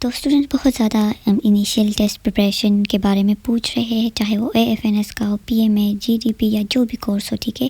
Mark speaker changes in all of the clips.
Speaker 1: तो स्टूडेंट बहुत ज़्यादा इनिशियल टेस्ट प्रिपरेशन के बारे में पूछ रहे हैं, चाहे वो एएफएनएस का हो, पीएमए, जीडीपी या जो भी कोर्स हो, ठीक है।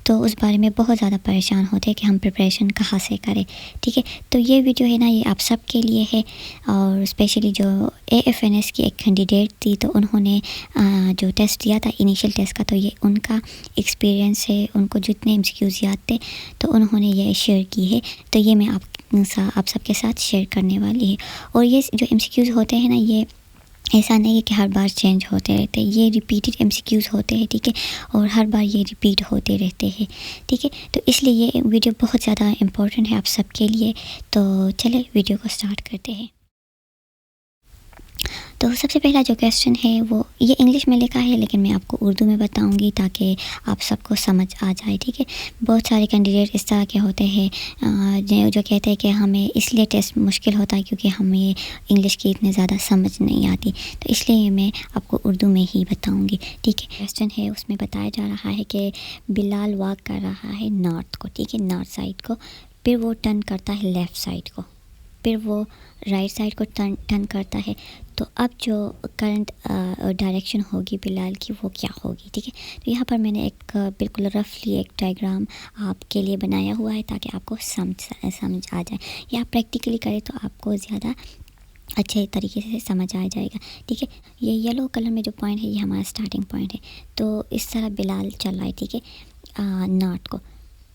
Speaker 1: तो उस बारे में बहुत ज़्यादा परेशान होते हैं कि हम प्रिपरेशन कहाँ से करें, ठीक है। तो ये वीडियो है ना, ये आप सब के लिए है। और स्पेशली जो एएफएनएस की एक कैंडिडेट थी, तो उन्होंने जो टेस्ट दिया था इनिशियल टेस्ट का, तो ये उनका एक्सपीरियंस है। उनको जितने एमसीक्यूज़ याद थे तो उन्होंने ये शेयर की है। तो ये मैं आप सबके साथ शेयर करने वाली है। और ये जो एमसीक्यूज़ होते हैं ना, ये ऐसा नहीं है कि हर बार चेंज होते रहते हैं, ये रिपीटेड एमसीक्यूज़ होते हैं, ठीक है। और हर बार ये रिपीट होते रहते हैं, ठीक है। तो इसलिए ये वीडियो बहुत ज़्यादा इम्पोर्टेंट है आप सबके लिए। तो चले वीडियो को स्टार्ट करते हैं। तो सबसे पहला जो क्वेश्चन है वो ये इंग्लिश में लिखा है, लेकिन मैं आपको उर्दू में बताऊंगी ताकि आप सबको समझ आ जाए, ठीक है। बहुत सारे कैंडिडेट इस तरह के होते हैं जो कहते हैं कि हमें इसलिए टेस्ट मुश्किल होता है क्योंकि हमें इंग्लिश की इतनी ज़्यादा समझ नहीं आती, तो इसलिए मैं आपको उर्दू में ही बताऊँगी, ठीक है। क्वेश्चन है उसमें बताया जा रहा है कि बिलाल वॉक कर रहा है नॉर्थ को, ठीक है, नॉर्थ साइड को, फिर वो टर्न करता है लेफ़्ट साइड को, फिर वो राइट साइड को टर्न करता है। तो अब जो करंट डायरेक्शन होगी बिलाल की वो क्या होगी, ठीक है। तो यहाँ पर मैंने एक बिल्कुल रफली एक डायग्राम आपके लिए बनाया हुआ है ताकि आपको समझ आ जाए, या आप प्रैक्टिकली करें तो आपको ज़्यादा अच्छे तरीके से समझ आ जाएगा, ठीक है। ये येलो कलर में जो पॉइंट है ये हमारा स्टार्टिंग पॉइंट है। तो इस तरह बिलाल चल रहा है, ठीक है, नॉर्थ को,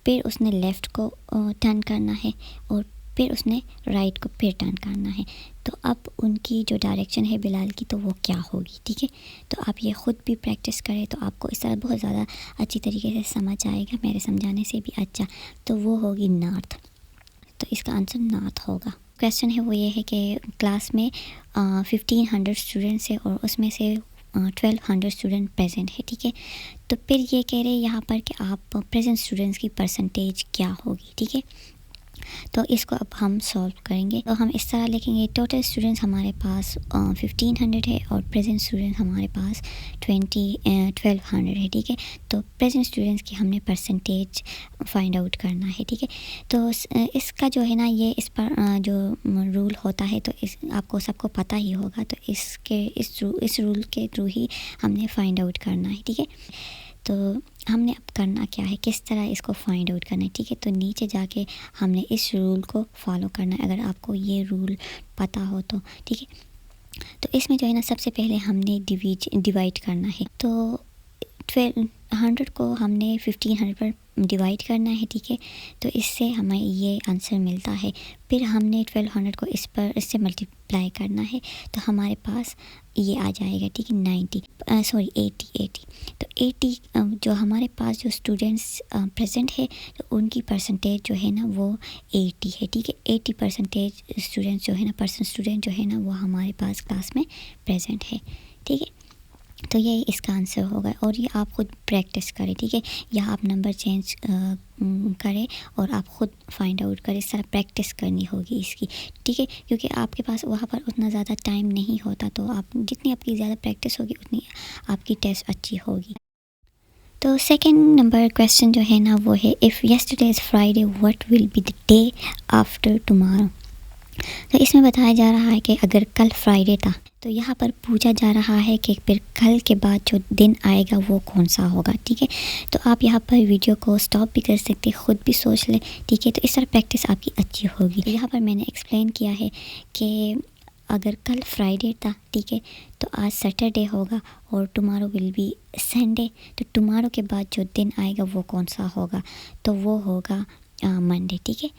Speaker 1: फिर उसने लेफ़्ट को टर्न करना है और फिर उसने राइट को फिर टर्न करना है। तो अब उनकी जो डायरेक्शन है बिलाल की तो वो क्या होगी, ठीक है। तो आप ये ख़ुद भी प्रैक्टिस करें तो आपको इस तरह बहुत ज़्यादा अच्छी तरीके से समझ आएगा, मेरे समझाने से भी अच्छा। तो वो होगी नॉर्थ, तो इसका आंसर नॉर्थ होगा। क्वेश्चन है वो ये है कि क्लास में 1500 स्टूडेंट्स है और उसमें से 1200 स्टूडेंट प्रेजेंट है, ठीक है। तो फिर ये कह रहे हैं यहाँ पर कि आप प्रेजेंट स्टूडेंट्स की परसेंटेज क्या होगी, ठीक है। तो इसको अब हम सॉल्व करेंगे। तो हम इस तरह लिखेंगे, टोटल स्टूडेंट्स हमारे पास 1500 है और प्रेजेंट स्टूडेंट हमारे पास 1200 है, ठीक है। तो प्रेजेंट स्टूडेंट्स की हमने परसेंटेज फाइंड आउट करना है, ठीक है। तो इसका जो है ना, ये इस पर जो रूल होता है तो इस आपको सबको पता ही होगा। तो इस रूल के थ्रू ही हमने फाइंड आउट करना है, ठीक है। तो हमने अब करना क्या है, किस तरह इसको फाइंड आउट करना है, ठीक है। तो नीचे जाके हमने इस रूल को फॉलो करना है, अगर आपको ये रूल पता हो तो, ठीक है। तो इसमें जो है ना, सबसे पहले हमने डिवाइड करना है। तो 1200 को हमने 1500 पर डिवाइड करना है, ठीक है। तो इससे हमें ये आंसर मिलता है। फिर हमने 1200 को इससे मल्टीप्लाई करना है, तो हमारे पास ये आ जाएगा, ठीक है, 80। तो 80 जो हमारे पास जो स्टूडेंट्स प्रेजेंट है तो उनकी परसेंटेज जो है ना वो 80 है, ठीक है। 80% स्टूडेंट्स जो है ना, स्टूडेंट जो है ना वो हमारे पास क्लास में प्रेजेंट है, ठीक है। तो ये इसका आंसर होगा। और ये आप ख़ुद प्रैक्टिस करें, ठीक है। या आप नंबर चेंज करें और आप ख़ुद फाइंड आउट करें, इस तरह प्रैक्टिस करनी होगी इसकी, ठीक है। क्योंकि आपके पास वहाँ पर उतना ज़्यादा टाइम नहीं होता, तो आप जितनी आपकी ज़्यादा प्रैक्टिस होगी उतनी आपकी टेस्ट अच्छी होगी। तो सेकंड नंबर क्वेश्चन जो है ना वो है, if yesterday is Friday what will be the day after tomorrow. तो इसमें बताया जा रहा है कि अगर कल फ्राइडे था तो यहाँ पर पूछा जा रहा है कि फिर कल के बाद जो दिन आएगा वो कौन सा होगा, ठीक है। तो आप यहाँ पर वीडियो को स्टॉप भी कर सकते, ख़ुद भी सोच लें, ठीक है। तो इस तरह प्रैक्टिस आपकी अच्छी होगी। तो यहाँ पर मैंने एक्सप्लेन किया है कि अगर कल फ्राइडे था, ठीक है, तो आज सैटरडे होगा और टुमारो विल बी संडे। तो टुमारो के बाद जो दिन आएगा वो कौन सा होगा, तो वो होगा मंडे, ठीक है।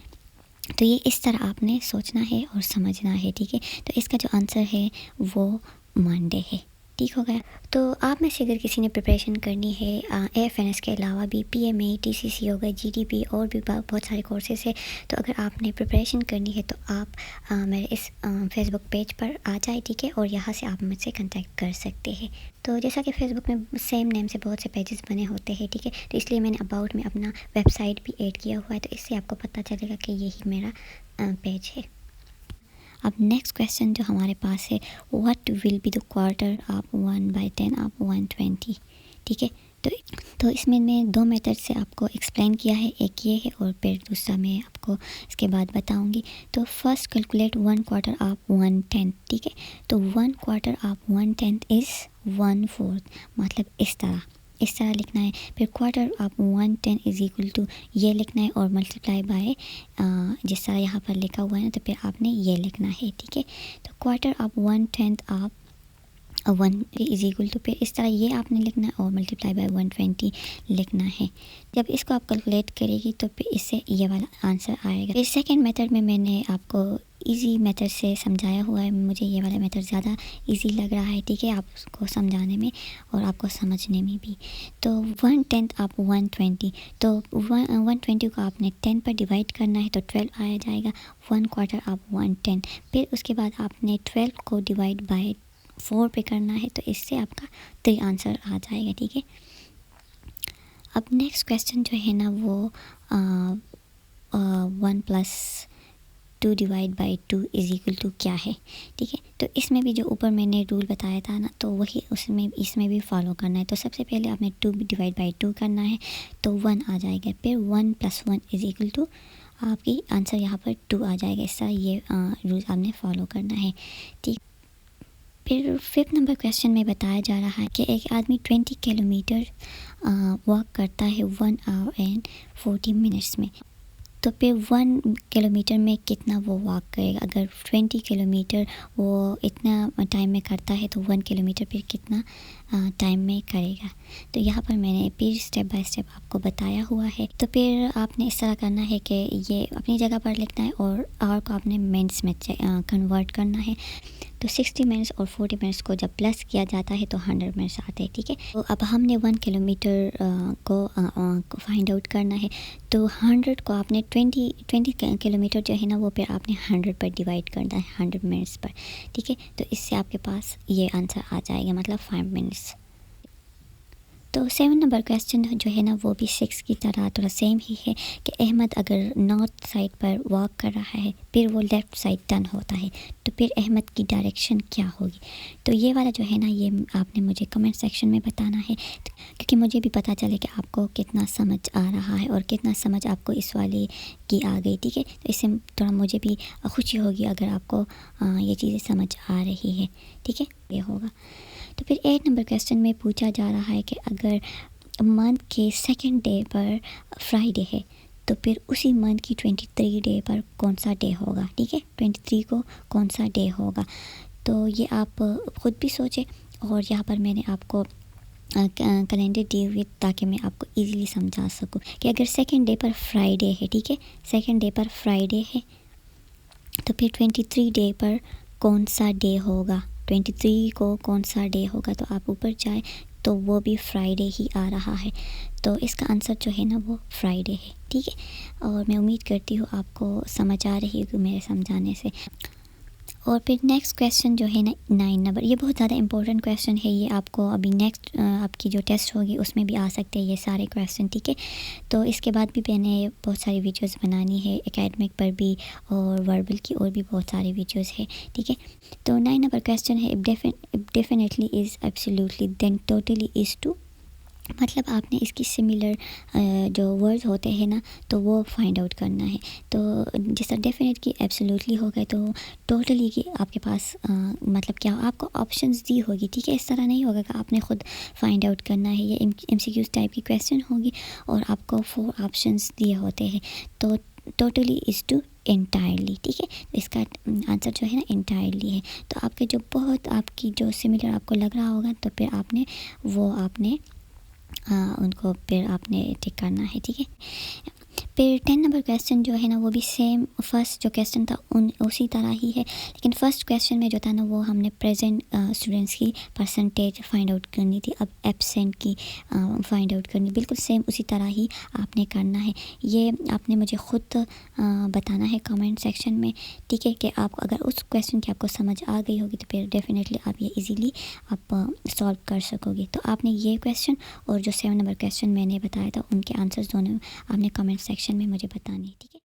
Speaker 1: तो ये इस तरह आपने सोचना है और समझना है, ठीक है। तो इसका जो आंसर है वो मंडे है, ठीक हो गया। तो आप में से अगर किसी ने प्रिपरेशन करनी है एएफएनएस के अलावा भी पीएमए, टीसीसी हो गए, जीडीपी और भी बहुत सारे कोर्सेज है, तो अगर आपने प्रिपरेशन करनी है तो आप मेरे इस फेसबुक पेज पर आ जाए, ठीक है। और यहाँ से आप मुझसे कांटेक्ट कर सकते हैं। तो जैसा कि फेसबुक में सेम नेम से बहुत से पेजेस बने होते हैं, ठीक है। तो इसलिए मैंने अबाउट में अपना वेबसाइट भी ऐड किया हुआ है, तो इससे आपको पता चलेगा कि यही मेरा पेज है। अब नेक्स्ट क्वेश्चन जो हमारे पास है, what will be the quarter of 1/10 of 120, ठीक है। तो तो इसमें मैं दो मेथड से आपको एक्सप्लेन किया है, एक ये है और फिर दूसरा मैं आपको इसके बाद बताऊंगी। तो फर्स्ट कैलकुलेट 1/4 ऑफ 1/10, ठीक है। तो 1/4 ऑफ 1/10 इज़ 1/4, मतलब इस तरह लिखना है। फिर quarter of 1/10 is equal to ये लिखना है और मल्टीप्लाई बाय जिस तरह यहाँ पर लिखा हुआ है ना, तो फिर आपने ये लिखना है, ठीक है। तो quarter of 1/10 of 1 is equal to, फिर इस तरह ये आपने लिखना है और मल्टीप्लाई बाय 120 लिखना है। जब इसको आप कैलकुलेट करेगी तो फिर इससे ये वाला आंसर आएगा। फिर सेकंड मेथड में मैंने आपको इजी मेथड से समझाया हुआ है, मुझे ये वाला मेथड ज़्यादा इजी लग रहा है, ठीक है, आपको समझाने में और आपको समझने में भी। तो 1/10 ऑफ 120, तो 120 को आपने 10 पर डिवाइड करना है तो 12 आया जाएगा। 1/4 ऑफ 1/10, फिर उसके बाद आपने 12 को डिवाइड बाय 4 पे करना है, तो इससे आपका 3 आंसर आ जाएगा, ठीक है। अब नेक्स्ट क्वेश्चन जो है ना वो 1 + 2 divide by 2 is equal to क्या है, ठीक है। तो इसमें भी जो ऊपर मैंने रूल बताया था ना, तो वही इसमें भी फॉलो करना है। तो सबसे पहले आपने 2 डिवाइड बाई 2 करना है तो 1 आ जाएगा। फिर 1 + 1 इज इक्वल टू आपकी आंसर यहाँ पर 2 आ जाएगा। इस तरह ये रूल आपने फॉलो करना है, ठीक। फिर 5th नंबर क्वेश्चन में बताया जा रहा है कि एक आदमी 20 किलोमीटर वॉक करता है 1 आवर एंड 40 मिनट्स में। तो फिर 1 किलोमीटर में कितना वो वॉक करेगा। अगर 20 किलोमीटर वो इतना टाइम में करता है तो 1 किलोमीटर फिर कितना टाइम में करेगा। तो यहाँ पर मैंने फिर स्टेप बाय स्टेप आपको बताया हुआ है। तो फिर आपने इस तरह करना है कि ये अपनी जगह पर लिखना है और आवर को आपने मिनट्स में कन्वर्ट करना है। तो 60 मिनट्स और 40 मिनट्स को जब प्लस किया जाता है तो 100 मिनट्स आते हैं, ठीक है। तो अब हमने 1 किलोमीटर को फाइंड आउट करना है। तो 100 को आपने 20 किलोमीटर जो है ना वो फिर आपने 100 पर डिवाइड करना है, 100 मिनट्स पर, ठीक है। तो इससे आपके पास ये आंसर आ जाएगा, मतलब 5 मिनट्स। तो 7 नंबर क्वेश्चन जो है ना वो भी 6 की तरह थोड़ा सेम ही है कि अहमद अगर नॉर्थ साइड पर वॉक कर रहा है फिर वो लेफ़्ट साइड टर्न होता है तो फिर अहमद की डायरेक्शन क्या होगी। तो ये वाला जो है ना ये आपने मुझे कमेंट सेक्शन में बताना है, क्योंकि मुझे भी पता चले कि आपको कितना समझ आ रहा है और कितना समझ आपको इस वाले की आ गई, ठीक है। तो इससे थोड़ा मुझे भी खुशी होगी अगर आपको ये चीज़ें समझ आ रही है, ठीक है, ये होगा। तो फिर 8 नंबर क्वेश्चन में पूछा जा रहा है कि अगर मंथ के सेकंड डे पर फ्राइडे है तो फिर उसी मंथ की 23 डे पर कौन सा डे होगा, ठीक है। 23 को कौन सा डे होगा, तो ये आप ख़ुद भी सोचें। और यहाँ पर मैंने आपको कैलेंडर दी हुई ताकि मैं आपको इजीली समझा सकूँ कि अगर सेकंड डे पर फ्राइडे है, ठीक है, सेकंड डे पर फ्राइडे है तो फिर 23 डे पर कौन सा डे होगा। 23 को कौन सा डे होगा, तो आप ऊपर जाए तो वो भी फ्राइडे ही आ रहा है। तो इसका आंसर जो है ना वो फ्राइडे है, ठीक है। और मैं उम्मीद करती हूँ आपको समझ आ रही होगी मेरे समझाने से। और फिर नेक्स्ट क्वेश्चन जो है ना 9 नंबर, ये बहुत ज़्यादा इंपॉर्टेंट क्वेश्चन है। ये आपको अभी नेक्स्ट आपकी जो टेस्ट होगी उसमें भी आ सकते हैं ये सारे क्वेश्चन, ठीक है। तो इसके बाद भी मैंने बहुत सारी वीडियोस बनानी है एकेडमिक पर भी और वर्बल की और भी बहुत सारी वीडियोस है, ठीक है। तो 9 नंबर क्वेश्चन है if definitely is absolutely then totally is to, मतलब आपने इसकी सिमिलर जो वर्ड्स होते हैं ना तो वो फाइंड आउट करना है। तो जिस तरह डेफिनेट की एब्सोल्युटली हो गए तो टोटली की आपके पास मतलब क्या आपको ऑप्शंस दी होगी, ठीक है। इस तरह नहीं होगा कि आपने ख़ुद फाइंड आउट करना है। ये MCQs टाइप की क्वेश्चन होगी और आपको 4 ऑप्शंस दिए होते हैं। तो टोटली इज़ टू इंटायरली, ठीक है। इसका आंसर जो है ना इंटायरली है। तो आपके जो बहुत आपकी जो सिमिलर आपको लग रहा होगा तो फिर आपने उनको फिर आपने टिक करना है, ठीक है। फिर 10 नंबर क्वेश्चन जो है ना वो भी सेम फर्स्ट जो क्वेश्चन था उसी तरह ही है, लेकिन फर्स्ट क्वेश्चन में जो था ना वो हमने प्रेजेंट स्टूडेंट्स की परसेंटेज फाइंड आउट करनी थी। अब एब्सेंट की फाइंड आउट करनी, बिल्कुल सेम उसी तरह ही आपने करना है। ये आपने मुझे ख़ुद बताना है कमेंट सेक्शन में, ठीक है, कि आपको अगर उस क्वेश्चन की आपको समझ आ गई होगी तो फिर डेफिनेटली आप ये इजीली आप सॉल्व कर सकोगे। तो आपने ये क्वेश्चन और जो 7 नंबर क्वेश्चन मैंने बताया था उनके आंसर्स दोनों आपने कमेंट सेक्शन में मुझे बतानी है, ठीक है।